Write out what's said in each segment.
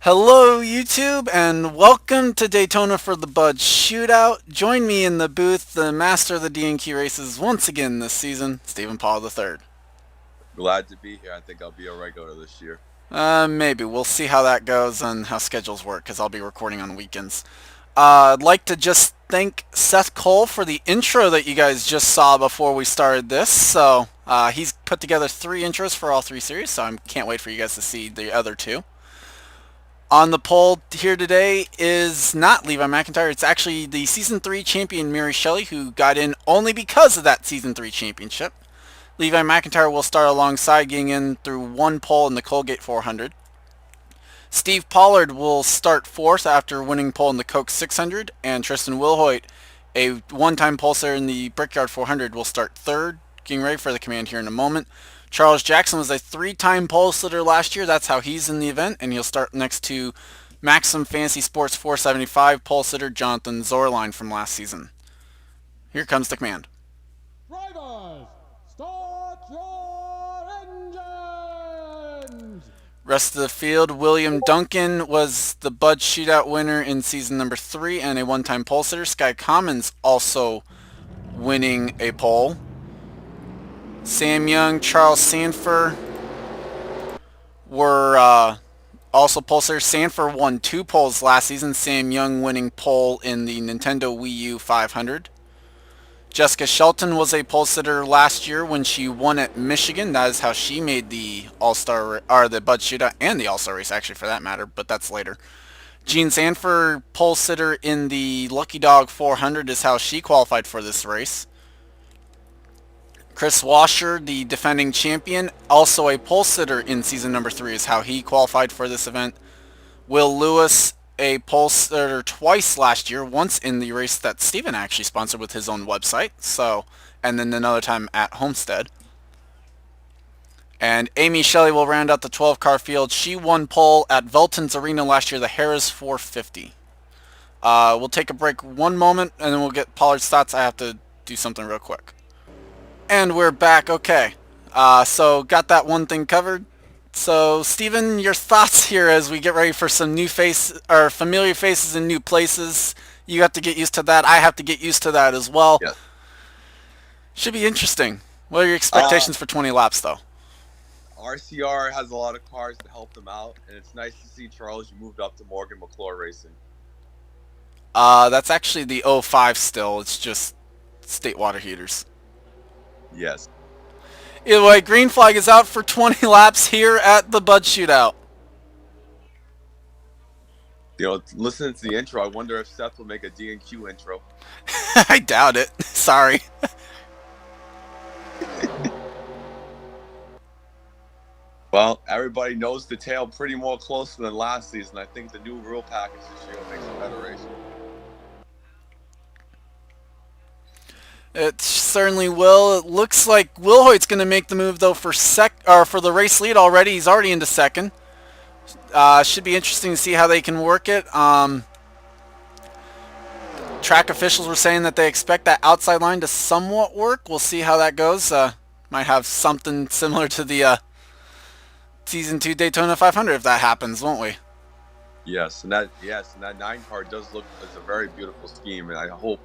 Hello YouTube and welcome to Daytona for the Bud Shootout. Join me in the booth, the master of the DNQ races once again this season, Stephen Paul III. Glad to be here. I think I'll be a regular this year. Maybe. We'll see how that goes and how schedules work because I'll be recording on weekends. I'd like to just thank Seth Cole for the intro that you guys just saw before we started this. So he's put together 3 intros for all 3 series, so I can't wait for you guys to see the other 2. On the pole here today is not Levi McIntyre. It's actually the Season 3 champion Mary Shelley, who got in only because of that Season 3 championship. Levi McIntyre will start alongside, getting in through 1 pole in the Colgate 400. Steve Pollard will start 4th after winning pole in the Coke 600. And Tristan Wilhoit, a one-time pole sitter in the Brickyard 400, will start 3rd. Getting ready for the command here in a moment. Charles Jackson was a 3-time pole sitter last year. That's how he's in the event, and he'll start next to Maxim Fantasy Sports 475 pole sitter Jonathan Zorline from last season. Here comes the command. Drivers, start your engines! Rest of the field, William Duncan was the Bud Shootout winner in season number 3 and a one-time pole sitter. Sky Commons also winning a pole. Sam Young, Charles Sanford were also pole sitters. Sanford won 2 poles last season. Sam Young winning pole in the Nintendo Wii U 500. Jessica Shelton was a pole sitter last year when she won at Michigan. That is how she made the All-Star, or the Bud Shootout and the All-Star race, actually, for that matter, but that's later. Jean Sanford, pole sitter in the Lucky Dog 400, is how she qualified for this race. Chris Washer, the defending champion, also a pole sitter in season number 3, is how he qualified for this event. Will Lewis, a pole sitter twice last year, once in the race that Steven actually sponsored with his own website, and then another time at Homestead. And Amy Shelley will round out the 12-car field. She won pole at Velton's Arena last year, the Harris 450. We'll take a break one moment, and then we'll get Pollard's thoughts. I have to do something real quick. And we're back. Okay. So got that one thing covered. So Steven, your thoughts here as we get ready for some new familiar faces in new places. You have to get used to that. I have to get used to that as well. Yeah. Should be interesting. What are your expectations for 20 laps though? RCR has a lot of cars to help them out, and it's nice to see, Charles, you moved up to Morgan McClure Racing. That's actually the 05 still. It's just state water heaters. Yes. Either way, green flag is out for 20 laps here at the Bud Shootout. You know, listening to the intro, I wonder if Seth will make a D&Q intro. I doubt it. Sorry. Well, everybody knows the tail pretty more closer than last season. I think the new rule package this year will make some better racing. It certainly will. It looks like Wilhoit's going to make the move though for the race lead already. He's already into second. Should be interesting to see how they can work it. Track officials were saying that they expect that outside line to somewhat work. We'll see how that goes. Might have something similar to the Season 2 Daytona 500 if that happens, won't we? Yes, and that 9 car does look as a very beautiful scheme, and I hope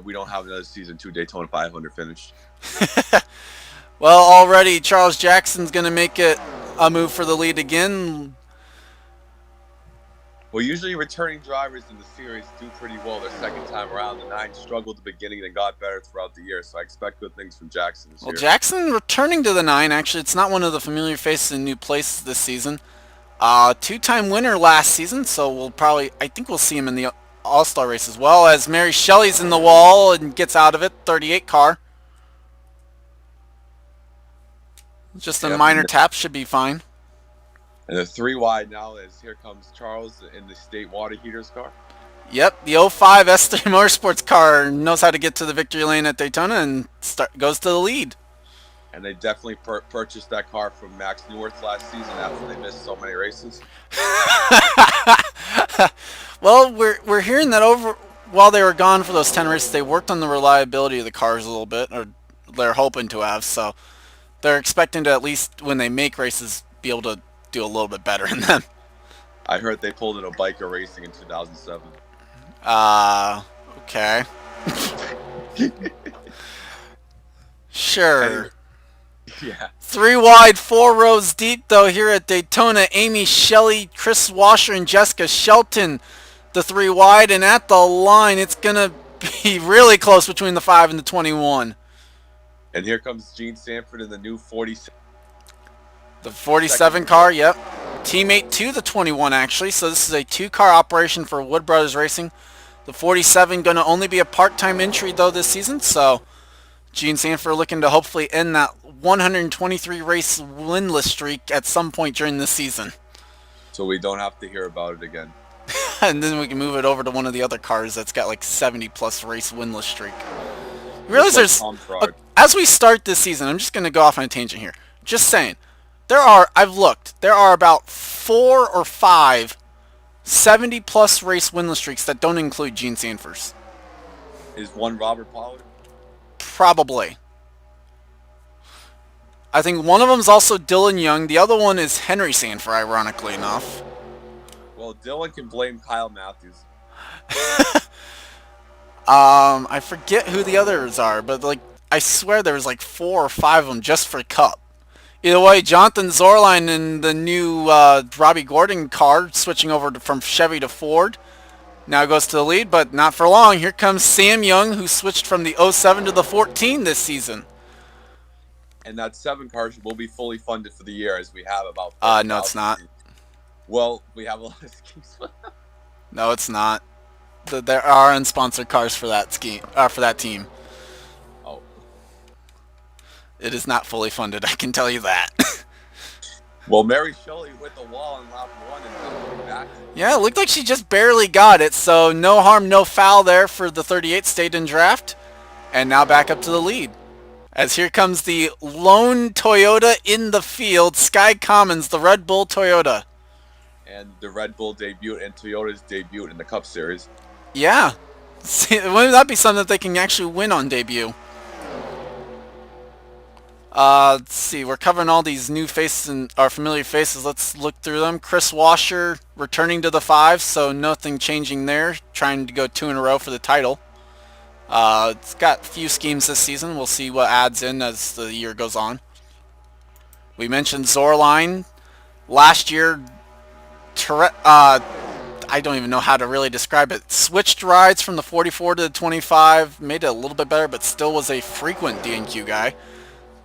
we don't have another Season 2 Daytona 500 finish. Well, already Charles Jackson's going to make it a move for the lead again. Well, usually returning drivers in the series do pretty well their second time around. The 9 struggled at the beginning and got better throughout the year, so I expect good things from Jackson this year. Jackson returning to the 9, actually. It's not one of the familiar faces in new places this season. 2-time winner last season, so I think we'll see him in the All-Star race as well, as Mary Shelley's in the wall and gets out of it. 38 car. Just a minor tap should be fine. And the 3 wide now as here comes Charles in the state water heaters car. Yep, the 05 S3 Motorsports car knows how to get to the victory lane at Daytona and goes to the lead. And they definitely purchased that car from Max Newworth last season after they missed so many races. Well, we're hearing that while they were gone for those 10 races, they worked on the reliability of the cars a little bit, or they're hoping to have. So they're expecting to, at least when they make races, be able to do a little bit better in them. I heard they pulled in a biker racing in 2007. Okay. Sure. Anyway, yeah. 3 wide, 4 rows deep, though, here at Daytona. Amy Shelley, Chris Washer, and Jessica Shelton, the 3 wide. And at the line, it's going to be really close between the 5 and the 21. And here comes Gene Sanford in the new 47. The 47 car, yep. Teammate to the 21, actually. So this is a 2-car operation for Wood Brothers Racing. The 47 going to only be a part-time entry, though, this season. So Gene Sanford looking to hopefully end that 123 race winless streak at some point during this season. So we don't have to hear about it again. And then we can move it over to one of the other cars that's got like 70 plus race winless streak. You realize there's, as we start this season, I'm just going to go off on a tangent here. Just saying, I've looked, there are about 4 or 5 70 plus race winless streaks that don't include Gene Sanford's. Is one Robert Pollard? Probably. I think one of them is also Dylan Young. The other one is Henry Sanford, ironically enough. Well, Dylan can blame Kyle Matthews. I forget who the others are, but like I swear there was like 4 or 5 of them just for Cup. Either way, Jonathan Zorline in the new Robbie Gordon car, switching over from Chevy to Ford, now goes to the lead, but not for long. Here comes Sam Young, who switched from the 07 to the 14 this season. And that 7 cars will be fully funded for the year, as we have about. No, it's not. Well, we have a lot of schemes. No, it's not. There are unsponsored cars for that scheme, for that team. Oh. It is not fully funded, I can tell you that. Well, Mary Shelley hit the wall in lap 1 and coming back. Yeah, it looked like she just barely got it, so no harm, no foul there for the 38 stayed in draft. And now back up to the lead. As here comes the lone Toyota in the field, Sky Commons, the Red Bull Toyota. And the Red Bull debut and Toyota's debut in the Cup Series. Yeah. See, wouldn't that be something that they can actually win on debut? Let's see. We're covering all these new faces and our familiar faces. Let's look through them. Chris Washer returning to the 5, so nothing changing there. Trying to go 2 in a row for the title. It's got a few schemes this season. We'll see what adds in as the year goes on. We mentioned Zorline. Last year, I don't even know how to really describe it. Switched rides from the 44 to the 25. Made it a little bit better, but still was a frequent D&Q guy.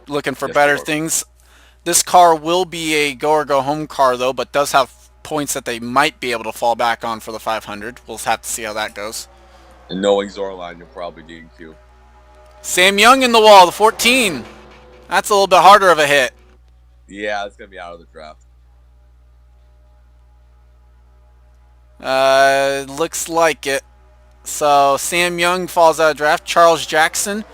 Looking for better things. This car will be a go or go home car, though, but does have points that they might be able to fall back on for the 500. We'll have to see how that goes. And knowing Zorline, you'll probably D&Q. Sam Young in the wall, the 14. That's a little bit harder of a hit. Yeah, it's going to be out of the draft. Looks like it. So Sam Young falls out of draft. Charles Jackson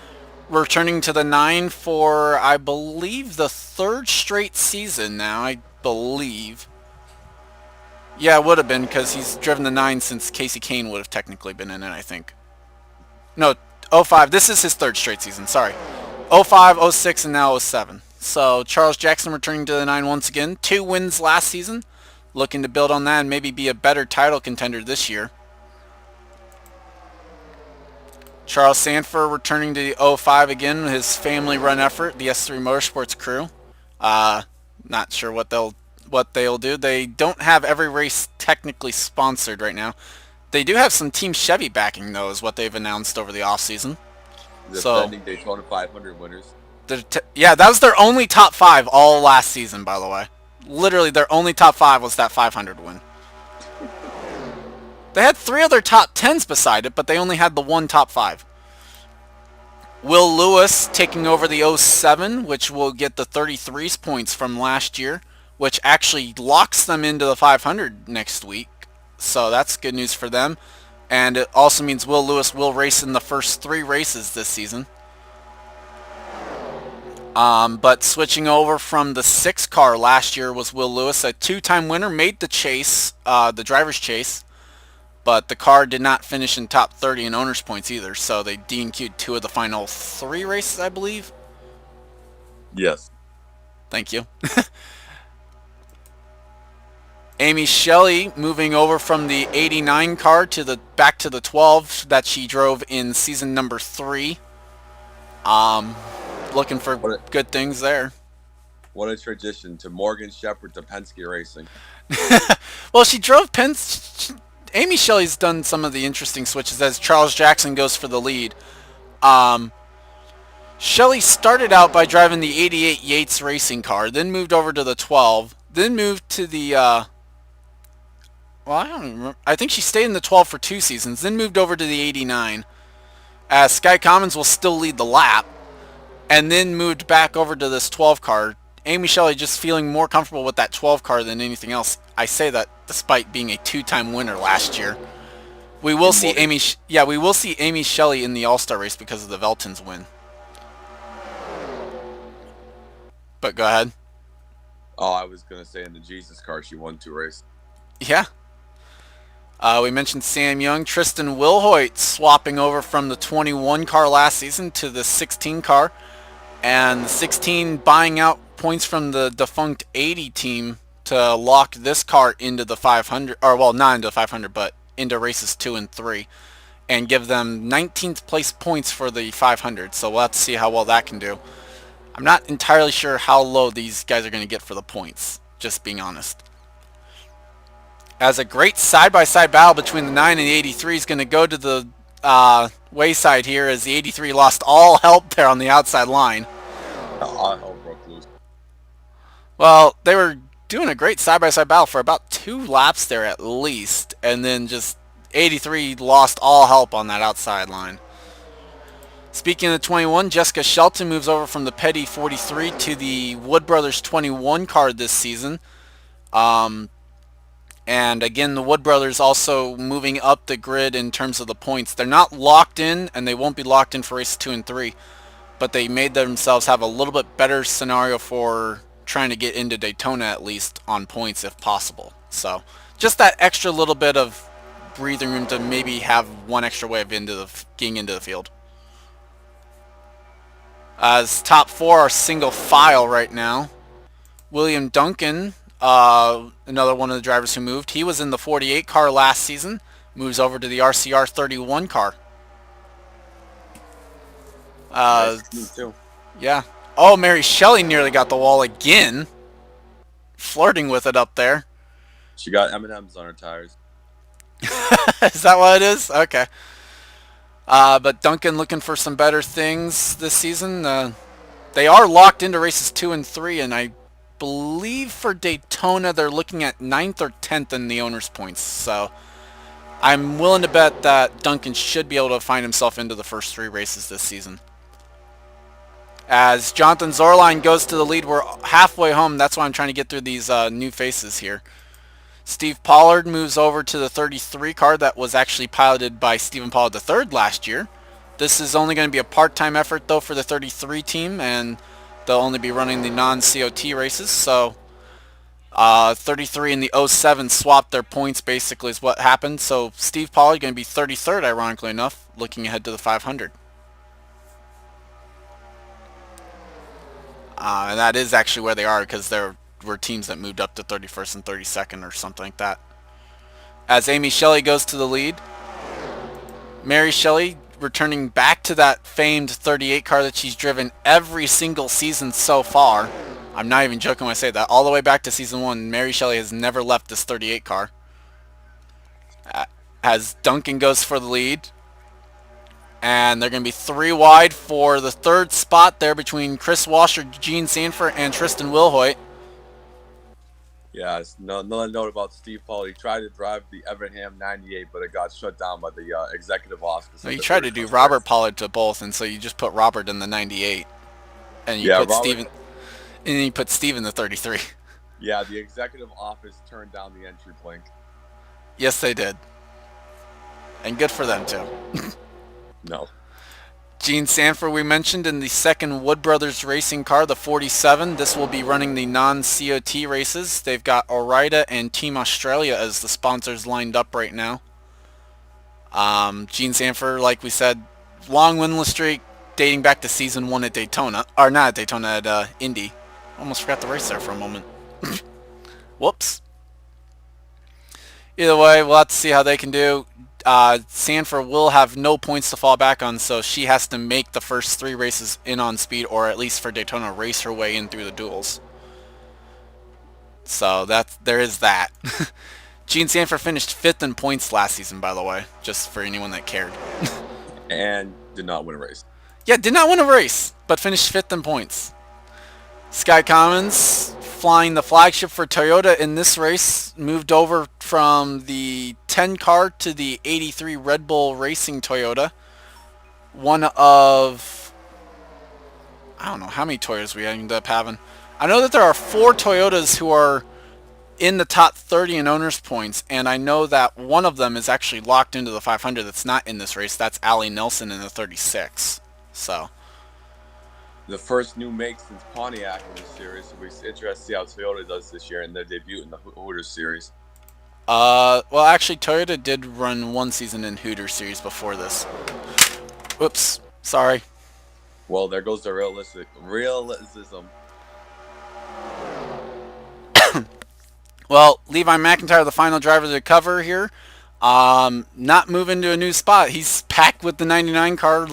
returning to the 9 for, I believe, the 3rd straight season now, I believe. Yeah, it would have been, because he's driven the 9 since Casey Kane would have technically been in it, I think. No, 05. This is his 3rd straight season, sorry. 05, 06, and now 07. So Charles Jackson returning to the 9 once again. 2 wins last season. Looking to build on that and maybe be a better title contender this year. Charles Sanford returning to the 05 again, his family-run effort, the S3 Motorsports crew. Not sure what they'll do. They don't have every race technically sponsored right now. They do have some Team Chevy backing, though, is what they've announced over the offseason. Defending Daytona 500 winners. Yeah, that was their only top 5 all last season, by the way. Literally, their only top 5 was that 500 win. They had 3 other top 10s beside it, but they only had the one top 5. Will Lewis taking over the 07, which will get the 33s points from last year, which actually locks them into the 500 next week. So that's good news for them. And it also means Will Lewis will race in the first 3 races this season. But switching over from the 6 car last year was Will Lewis, a 2-time winner, made the chase, the driver's chase. But the car did not finish in top 30 in owner's points either, so they D&Q'd 2 of the final 3 races, I believe. Yes. Thank you. Amy Shelley moving over from the 89 car to the back to the 12 that she drove in season number 3. Looking for What a, good things there. what a transition to Morgan Shepherd to Penske Racing. Well, she drove Amy Shelley's done some of the interesting switches as Charles Jackson goes for the lead. Shelley started out by driving the 88 Yates racing car, then moved over to the 12, then moved to the well, I don't remember. I think she stayed in the 12 for 2 seasons, then moved over to the 89. As Sky Commons will still lead the lap, and then moved back over to this 12 car. Amy Shelley just feeling more comfortable with that 12 car than anything else. I say that despite being a 2-time winner last year. We will see we will see Amy Shelley in the All-Star race because of the Veltons win. But go ahead. Oh, I was going to say in the Jesus car, she won 2 races. Yeah. We mentioned Sam Young. Tristan Wilhoit swapping over from the 21 car last season to the 16 car. And the 16 buying out points from the defunct 80 team to lock this car into the 500. Or, well, not into the 500, but into races 2 and 3. And give them 19th place points for the 500. So we'll have to see how well that can do. I'm not entirely sure how low these guys are going to get for the points, just being honest. As a great side-by-side battle between the 9 and the 83 is going to go to the wayside here as the 83 lost all help there on the outside line. All hell broke loose. Well, they were doing a great side-by-side battle for about 2 laps there at least, and then just 83 lost all help on that outside line. Speaking of the 21, Jessica Shelton moves over from the Petty 43 to the Wood Brothers 21 car this season. And again, the Wood Brothers also moving up the grid in terms of the points. They're not locked in, and they won't be locked in for races 2 and 3. But they made themselves have a little bit better scenario for trying to get into Daytona at least on points if possible. So just that extra little bit of breathing room to maybe have one extra wave into getting into the field. As top 4 are single file right now. William Duncan, another one of the drivers who moved. He was in the 48 car last season. Moves over to the RCR 31 car. Nice too. Yeah. Oh, Mary Shelley nearly got the wall again. Flirting with it up there. She got M&M's on her tires. Is that what it is? Okay. But Duncan looking for some better things this season. They are locked into races 2 and 3, and I believe for Daytona they're looking at 9th or 10th in the owner's points. So I'm willing to bet that Duncan should be able to find himself into the first 3 races this season. As Jonathan Zorline goes to the lead, we're halfway home. That's why I'm trying to get through these new faces here. Steve Pollard moves over to the 33 car that was actually piloted by Stephen Pollard III last year. This is only going to be a part-time effort though for the 33 team, and they'll only be running the non-COT races. So 33 and the 07 swapped their points basically is what happened. So Steve Pollard going to be 33rd, ironically enough, looking ahead to the 500. And that is actually where they are because there were teams that moved up to 31st and 32nd or something like that. As Amy Shelley goes to the lead, Mary Shelley returning back to that famed 38 car that she's driven every single season so far. I'm not even joking when I say that. All the way back to season 1, Mary Shelley has never left this 38 car. As Duncan goes for the lead. And they're going to be 3 wide for the 3rd spot there between Chris Washer, Gene Sanford, and Tristan Wilhoit. Yeah, another note about Steve Paul. He tried to drive the Evernham 98, but it got shut down by the executive office. So he tried to do Robert Pollard to both, and so you just put Robert in the 98. And you put Steven, and then you put Steve in the 33. Yeah, the executive office turned down the entry plank. Yes, they did. And good for them, too. No. Gene Sanford we mentioned in the 2nd Wood Brothers racing car, the 47. This will be running the non-COT races. They've got Orida and Team Australia as the sponsors lined up right now. Gene Sanford, like we said, long winless streak dating back to season 1 at Daytona. Or not at Daytona, at Indy. Almost forgot the race there for a moment. Whoops. Either way, we'll have to see how they can do. Sanford will have no points to fall back on, so she has to make the first 3 races in on speed, or at least for Daytona, race her way in through the duels. So there is that. Gene Sanford finished 5th in points last season, by the way, just for anyone that cared. And did not win a race. Yeah, did not win a race, but finished 5th in points. Sky Commons flying the flagship for Toyota in this race, moved over from the 10 car to the 83 Red Bull Racing Toyota. One of, I don't know how many Toyotas we end up having. I know that there are 4 Toyotas who are in the top 30 in owners points, and I know that one of them is actually locked into the 500 that's not in this race. That's Allie Nelson in the 36. So The first new make since Pontiac in this series. So we're interested to see how Toyota does this year in their debut in the Hooters series. well, actually, Toyota did run one season in Hooters series before this. Whoops, sorry. Well, there goes the realism. Well, Levi McIntyre, the final driver to cover here, not moving to a new spot. He's packed with the 99 car,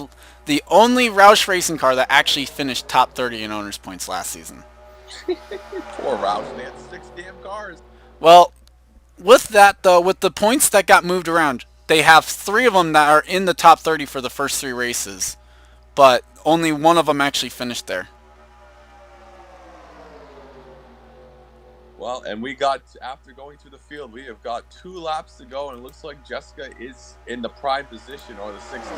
the only Roush Racing car that actually finished top 30 in owners points last season. Poor Roush, they had 6 damn cars. Well, with that though, with the points that got moved around, they have 3 of them that are in the top 30 for the first 3 races, but only one of them actually finished there. Well, and we got, after going through the field, we have got 2 laps to go, and it looks like Jessica is in the prime position, or the 16.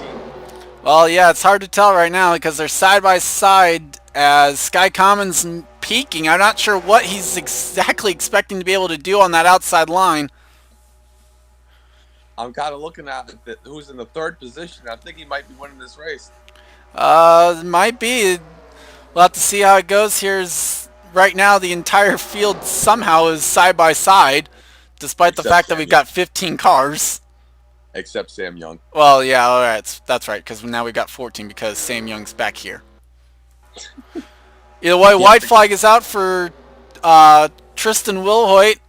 Well, yeah, it's hard to tell right now because they're side by side as Sky Commons peaking. I'm not sure what he's exactly expecting to be able to do on that outside line. I'm kind of looking at who's in the 3rd position. I think he might be winning this race. Might be. We'll have to see how it goes. Right now, the entire field somehow is side by side, despite the fact that we've got 15 cars. Except Sam Young. Well, yeah, all right, that's right, because now we've got 14 because Sam Young's back here. Either way, white flag is out for Tristan Wilhoit.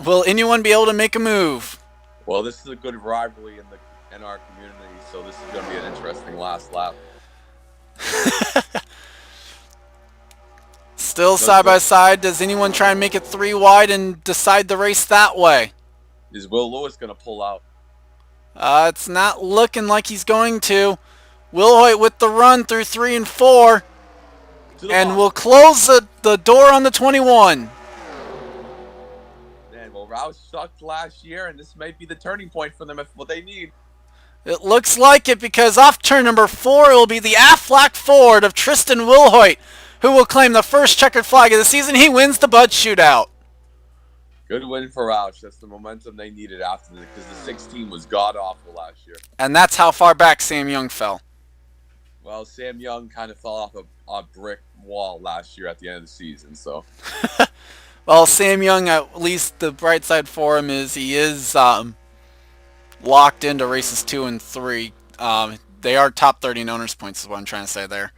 Will anyone be able to make a move? Well, this is a good rivalry in the NR community, so this is going to be an interesting last lap. Still side by side. Does anyone try and make it 3 wide and decide the race that way? Is Will Lewis going to pull out? It's not looking like he's going to. Wilhoit with the run through 3 and 4. And we'll close the door on the 21. Man, well, Roush sucked last year, and this might be the turning point for them if what they need. It looks like it because off turn number 4, it will be the Aflac Ford of Tristan Wilhoit, who will claim the first checkered flag of the season. He wins the Bud Shootout. Good win for Roush. That's the momentum they needed after this, because the 16 was god-awful last year. And that's how far back Sam Young fell. Well, Sam Young kind of fell off a brick wall last year at the end of the season, so. Well, Sam Young, at least the bright side for him is he is locked into races 2 and 3. They are top 30 in owners points is what I'm trying to say there.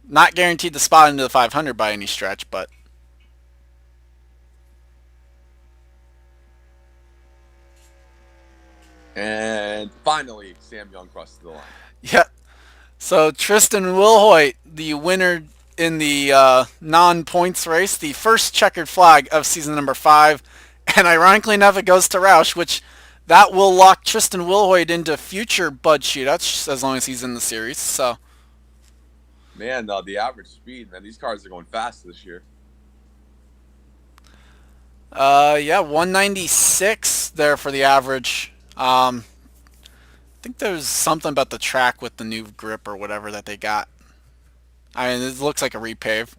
Not guaranteed the spot into the 500 by any stretch, but... And finally, Sam Young crosses the line. Yep. So Tristan Wilhoit, the winner in the non-points race, the first checkered flag of season number 5. And ironically enough, it goes to Roush, which that will lock Tristan Wilhoit into future Bud Shootouts as long as he's in the series. So, man, the average speed, man, these cars are going fast this year. Yeah, 196 there for the average. I think there's something about the track with the new grip or whatever that they got. I mean, it looks like a repave.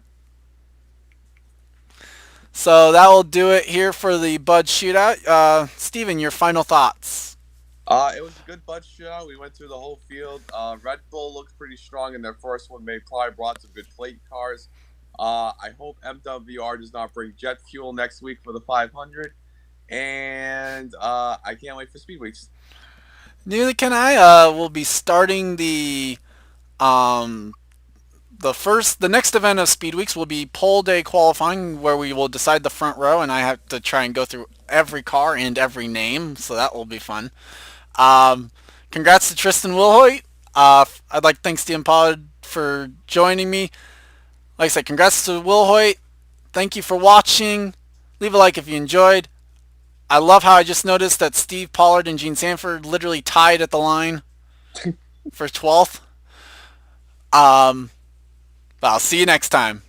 So that will do it here for the Bud Shootout. Steven, your final thoughts? It was a good Bud Shootout. We went through the whole field. Red Bull looks pretty strong in their first one. They probably brought some good plate cars. I hope MWR does not bring jet fuel next week for the 500. And I can't wait for Speed Weeks. Neither can I. We'll be starting the the next event of Speed Weeks will be pole day qualifying, where we will decide the front row, and I have to try and go through every car and every name, so that will be fun. Um, Congrats to Tristan Wilhoit. I'd like to thank Stephen Pollard for joining me. Like I said, congrats to Wilhoit. Thank you for watching. Leave a like if you enjoyed. I love how I just noticed that Steve Pollard and Gene Sanford literally tied at the line for 12th. But I'll see you next time.